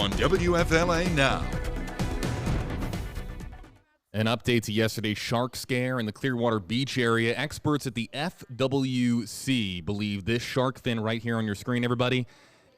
On WFLA Now. An update to yesterday's shark scare in the Clearwater Beach area. Experts at the FWC believe this shark fin right here on your screen, everybody,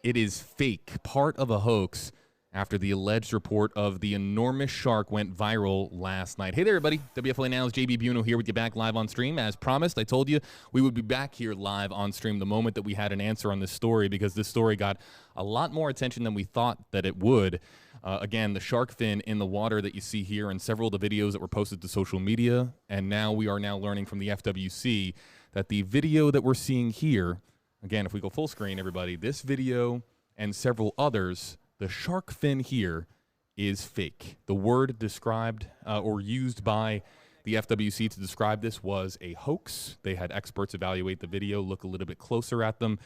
it is fake, part of a hoax after the alleged report of the enormous shark went viral last night. Hey there, everybody. WFLA Now's JB Buno here with you back live on stream. As promised, I told you we would be back here live on stream the moment that we had an answer on this story, because this story got a lot more attention than we thought that it would. Again, the shark fin in the water that you see here and several of the videos that were posted to social media. And now we are learning from the FWC that the video that we're seeing here, again, if we go full screen, everybody, this video and several others, the shark fin here is fake. The word described or used by the FWC to describe this was a hoax. They had experts evaluate the video, look a little bit closer at them.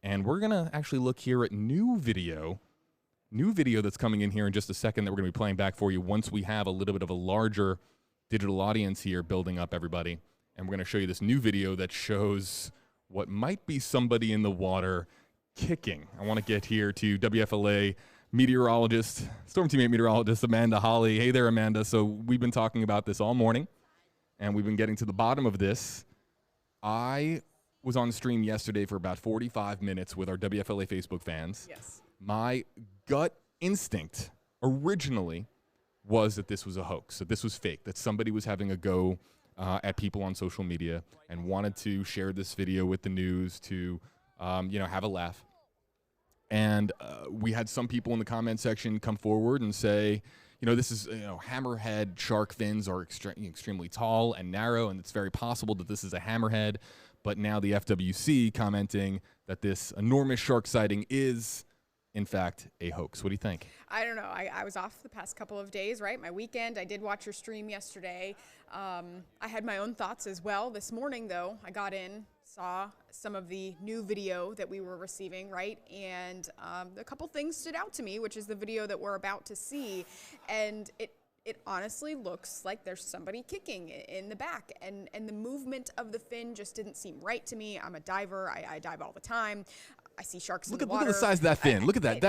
And we're going to actually look here at new video that's coming in here in just a second that we're going to be playing back for you once we have a little bit of a larger digital audience here building up, everybody. And we're going to show you this new video that shows what might be somebody in the water kicking. I want to get here to WFLA meteorologist, storm teammate meteorologist, Amanda Holly. Hey there, Amanda. So we've been talking about this all morning, and we've been getting to the bottom of this. I was on stream yesterday for about 45 minutes with our WFLA Facebook fans. Yes. My gut instinct originally was that this was a hoax, that this was fake, that somebody was having a go at people on social media and wanted to share this video with the news to, have a laugh. And we had some people in the comment section come forward and say, this is, hammerhead shark fins are extremely tall and narrow, and it's very possible that this is a hammerhead. But now the FWC commenting that this enormous shark sighting is, in fact, a hoax. What do you think? I don't know. I was off the past couple of days, right? My weekend. I did watch your stream yesterday. I had my own thoughts as well. This morning, though, I got in, saw some of the new video that we were receiving, right? And a couple things stood out to me, which is the video that we're about to see. And it honestly looks like there's somebody kicking in the back. And the movement of the fin just didn't seem right to me. I'm a diver. I dive all the time. I see sharks in the water. Look at the size of that fin. Look at that.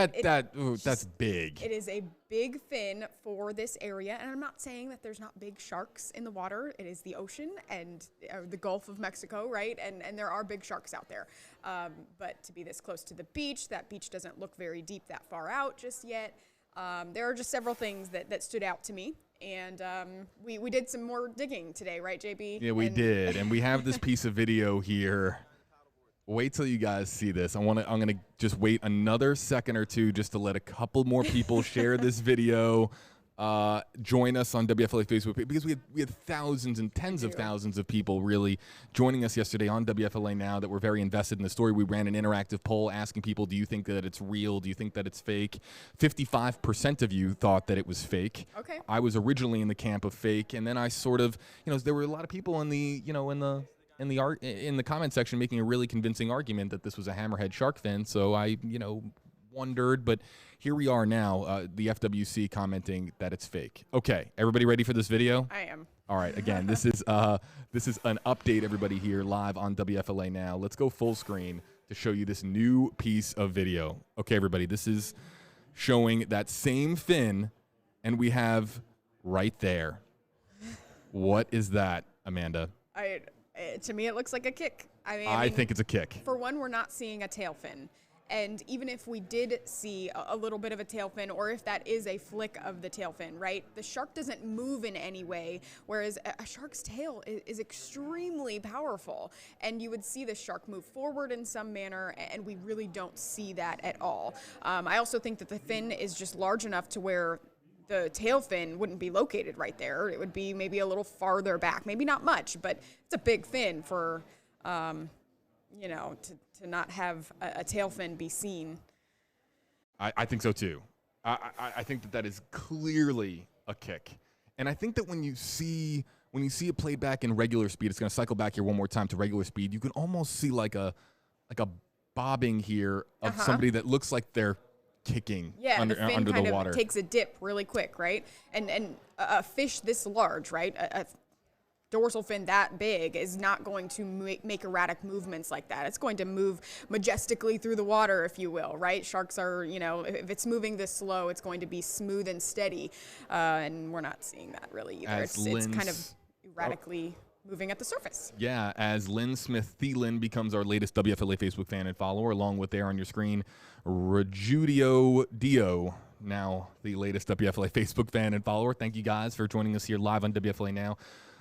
That's big. It is a big fin for this area, and I'm not saying that there's not big sharks in the water. It is the ocean and the Gulf of Mexico, right? And there are big sharks out there. But to be this close to the beach, that beach doesn't look very deep that far out just yet. There are just several things that stood out to me. And we did some more digging today, right, JB? Yeah, we did. And we have this piece of video here. Wait till you guys see this. I'm gonna just wait another second or two just to let a couple more people share this video. Join us on WFLA Facebook, because we had thousands and tens of thousands of people really joining us yesterday on WFLA Now that were very invested in the story. We ran an interactive poll asking people, do you think that it's real? Do you think that it's fake? 55% of you thought that it was fake. Okay. I was originally in the camp of fake, and then I sort of, there were a lot of people in the comment section making a really convincing argument that this was a hammerhead shark fin. So I, wondered, but here we are now, the FWC commenting that it's fake. Okay, everybody ready for this video? I am. All right, again, this is an update, everybody, here live on WFLA Now. Let's go full screen to show you this new piece of video. Okay, everybody, this is showing that same fin, and we have right there. What is that, Amanda? To me, it looks like a kick. I think it's a kick. For one, we're not seeing a tail fin. And even if we did see a little bit of a tail fin, or if that is a flick of the tail fin, right, the shark doesn't move in any way, whereas a shark's tail is extremely powerful. And you would see the shark move forward in some manner, and we really don't see that at all. I also think that the fin is just large enough to where the tail fin wouldn't be located right there. It would be maybe a little farther back, maybe not much, but it's a big fin for, to not have a tail fin be seen. I think so too. I think that is clearly a kick. And I think that when you see it played back in regular speed, it's going to cycle back here one more time to regular speed, you can almost see like a bobbing here of somebody that looks like they're kicking under the water. The fin kind of takes a dip really quick, right? And a fish this large, right? dorsal fin that big is not going to make erratic movements like that. It's going to move majestically through the water, if you will, right? Sharks are, if it's moving this slow, it's going to be smooth and steady, and we're not seeing that really either. It's kind of erratically moving at the surface. Yeah, as Lynn Smith-Thielen becomes our latest WFLA Facebook fan and follower, along with there on your screen, Rejudio Dio, now the latest WFLA Facebook fan and follower. Thank you guys for joining us here live on WFLA Now.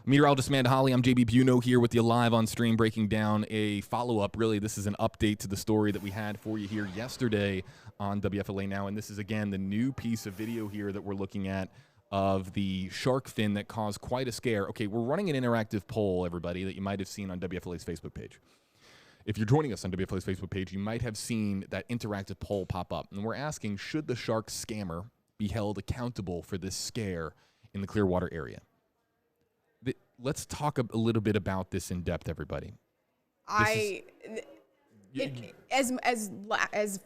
Meteorologist Amanda Holly, I'm JB Buno here with you live on stream, breaking down a follow-up. Really, this is an update to the story that we had for you here yesterday on WFLA Now, and this is, again, the new piece of video here that we're looking at of the shark fin that caused quite a scare. Okay, we're running an interactive poll, everybody, that you might have seen on WFLA's Facebook page. If you're joining us on WFLA's Facebook page, you might have seen that interactive poll pop up, and we're asking, should the shark scammer be held accountable for this scare in the Clearwater area? Let's talk a little bit about this in depth, everybody. As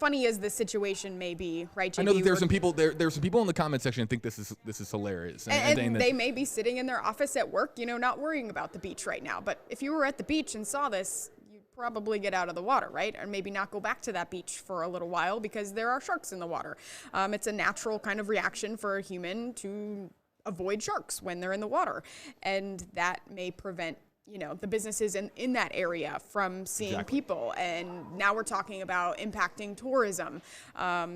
funny as the situation may be, right, JB? I know that there's some people there's some people in the comment section that think this is hilarious, and they may be sitting in their office at work, not worrying about the beach right now. But if you were at the beach and saw this, you'd probably get out of the water, right? Or maybe not go back to that beach for a little while because there are sharks in the water. It's a natural kind of reaction for a human to avoid sharks when they're in the water, and that may prevent the businesses in that area from seeing people. And now we're talking about impacting tourism.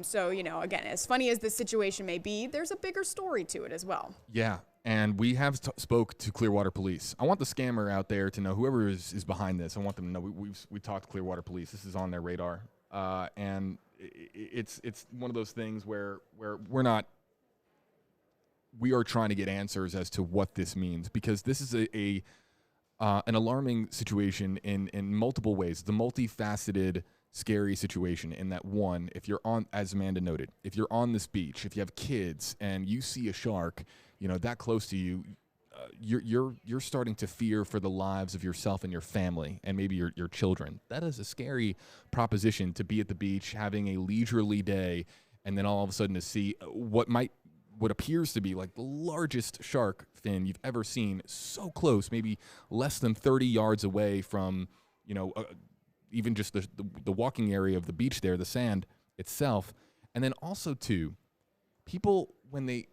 So, again, as funny as this situation may be, there's a bigger story to it as well. Yeah, and we have spoke to Clearwater Police. I want the scammer out there to know, whoever is behind this, I want them to know we talked to Clearwater Police. This is on their radar. And it's one of those things where we are trying to get answers as to what this means, because this is an alarming situation in multiple ways. It's a multifaceted, scary situation in that, one, if you're on, as Amanda noted, if you're on this beach, if you have kids and you see a shark, that close to you, you're starting to fear for the lives of yourself and your family and maybe your children. That is a scary proposition, to be at the beach having a leisurely day and then all of a sudden to see what appears to be like the largest shark fin you've ever seen, so close, maybe less than 30 yards away from, even just the walking area of the beach there, the sand itself. And then also, too, people, when they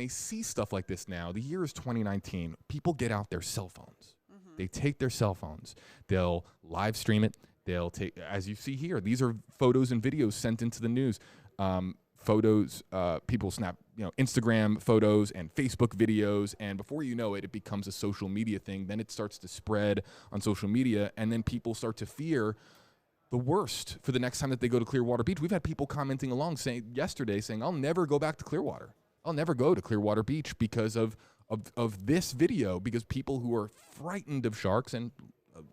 see stuff like this now, the year is 2019, people get out their cell phones. Mm-hmm. They take their cell phones. They'll live stream it. They'll take, as you see here, these are photos and videos sent into the news. Photos, people snap, Instagram photos and Facebook videos, and before you know it, it becomes a social media thing. Then it starts to spread on social media, and then people start to fear the worst for the next time that they go to Clearwater Beach. We've had people commenting along yesterday saying, I'll never go back to Clearwater. I'll never go to Clearwater Beach because of this video, because people who are frightened of sharks, and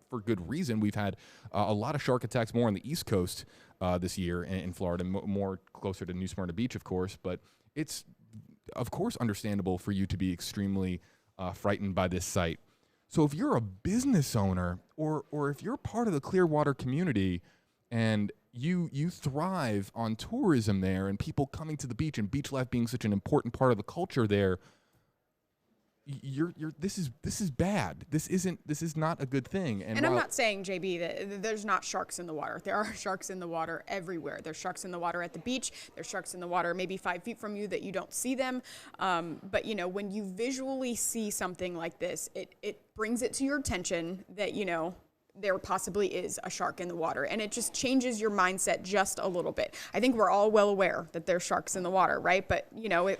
for good reason. We've had a lot of shark attacks more on the East Coast this year in Florida, more closer to New Smyrna Beach, of course. But it's, of course, understandable for you to be extremely frightened by this site. So if you're a business owner or if you're part of the Clearwater community and you thrive on tourism there and people coming to the beach and beach life being such an important part of the culture there, this is bad. This is not a good thing. And I'm not saying, JB, that there's not sharks in the water. There are sharks in the water everywhere. There's sharks in the water at the beach. There's sharks in the water maybe 5 feet from you that you don't see them. But when you visually see something like this, it brings it to your attention that there possibly is a shark in the water, and it just changes your mindset just a little bit. I think we're all well aware that there's sharks in the water, right? But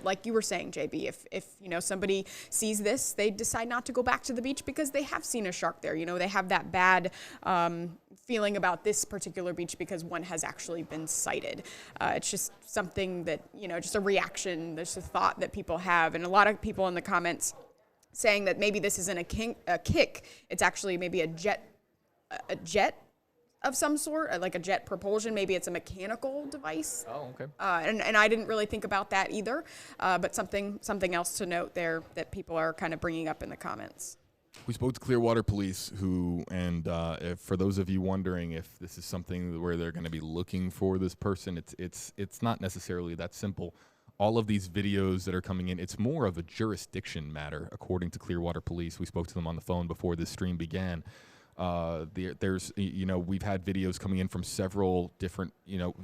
like you were saying, JB, if somebody sees this, they decide not to go back to the beach because they have seen a shark there. They have that bad feeling about this particular beach because one has actually been sighted. It's just something that just a reaction. There's a thought that people have, and a lot of people in the comments saying that maybe this isn't a kick. It's actually maybe a jet of some sort, like a jet propulsion. Maybe it's a mechanical device. Oh, okay. And I didn't really think about that either. But something else to note there that people are kind of bringing up in the comments. We spoke to Clearwater Police, if for those of you wondering if this is something where they're going to be looking for this person, it's not necessarily that simple. all of these videos that are coming in, it's more of a jurisdiction matter, according to Clearwater Police. We spoke to them on the phone before this stream began. There's, we've had videos coming in from several different,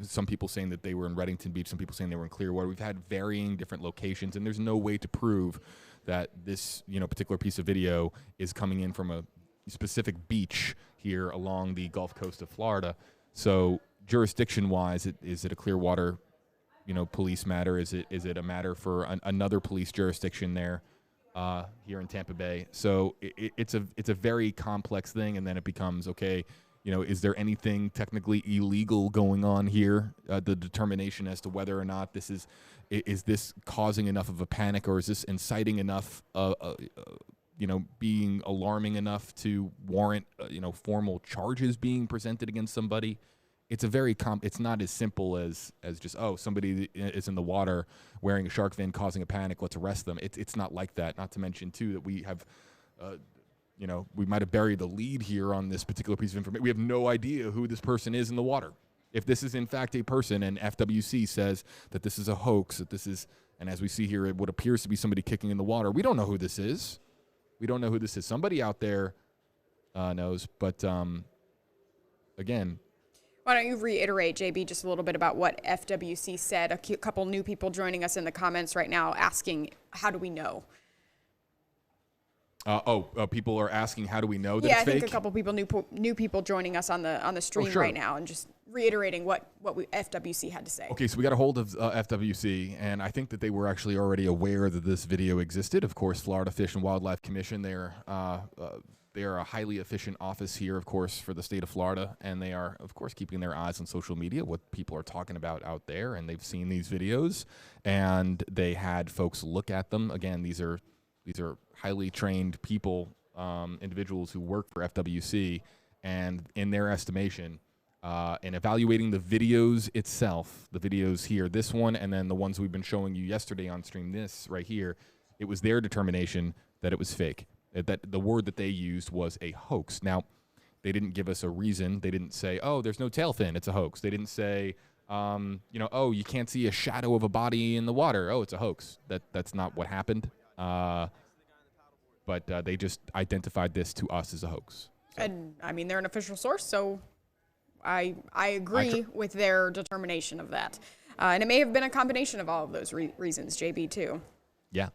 some people saying that they were in Reddington Beach, some people saying they were in Clearwater. We've had varying different locations, and there's no way to prove that this, particular piece of video is coming in from a specific beach here along the Gulf Coast of Florida. So jurisdiction-wise, is it a Clearwater, police matter? Is it a matter for another police jurisdiction there? Here in Tampa Bay. So it's a very complex thing, and then it becomes, okay, is there anything technically illegal going on here? The determination as to whether or not this is this causing enough of a panic, or is this inciting enough, being alarming enough to warrant, formal charges being presented against somebody? It's a very it's not as simple as just, somebody is in the water wearing a shark fin causing a panic, let's arrest them. It's not like that. Not to mention, too, that we have, we might have buried the lead here on this particular piece of information. We have no idea who this person is in the water. If this is, in fact, a person, and FWC says that this is a hoax, that this is, and as we see here, what appears to be somebody kicking in the water, we don't know who this is. We don't know who this is. Somebody out there knows, but again, why don't you reiterate, JB, just a little bit about what FWC said? A couple new people joining us in the comments right now asking, how do we know? People are asking, how do we know that it's it's fake? I think a couple people, new people joining us on the stream right now, and just reiterating what FWC had to say. Okay, so we got a hold of FWC, and I think that they were actually already aware that this video existed. Of course, Florida Fish and Wildlife Commission, they are a highly efficient office here, of course, for the state of Florida, and they are, of course, keeping their eyes on social media, what people are talking about out there, and they've seen these videos, and they had folks look at them. Again, these are highly trained people, individuals who work for FWC, and in their estimation, in evaluating the videos itself, the videos here, this one, and then the ones we've been showing you yesterday on stream, this right here, it was their determination that it was fake. That the word that they used was a hoax. Now, they didn't give us a reason. They didn't say, there's no tail fin, it's a hoax. They didn't say, you can't see a shadow of a body in the water. Oh, it's a hoax. That's not what happened. But they just identified this to us as a hoax. So. And, I mean, they're an official source, so I agree with their determination of that. And it may have been a combination of all of those reasons, JB, too. Yeah.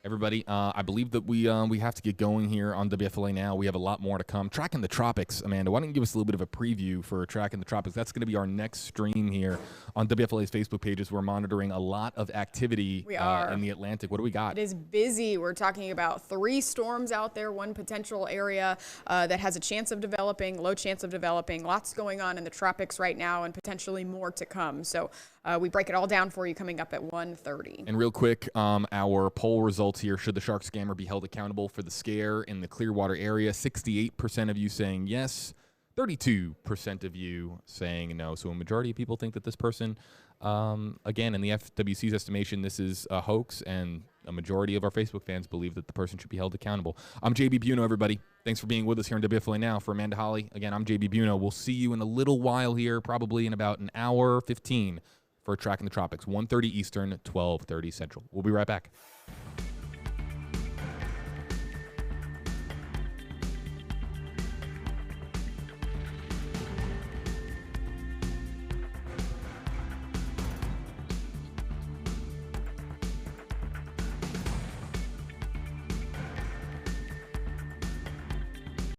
Everybody, I believe that we have to get going here on WFLA now. We have a lot more to come. Tracking the Tropics, Amanda, why don't you give us a little bit of a preview for Tracking the Tropics? That's going to be our next stream here on WFLA's Facebook pages. We're monitoring a lot of activity in the Atlantic. What do we got? It is busy. We're talking about 3 storms out there, one potential area that has a chance of developing, low chance of developing. Lots going on in the tropics right now, and potentially more to come. So we break it all down for you coming up at 1:30. And real quick, our poll results here. Should the shark scammer be held accountable for the scare in the Clearwater area? 68% of you saying yes, 32% of you saying no. So a majority of people think that this person, again, in the FWC's estimation, this is a hoax, and a majority of our Facebook fans believe that the person should be held accountable. I'm JB Buno, everybody. Thanks for being with us here on WFLA Now. For Amanda Holly, again, I'm JB Buno. We'll see you in a little while here, probably in about an hour 15 for Tracking the Tropics, 1:30 Eastern, 12:30 Central. We'll be right back.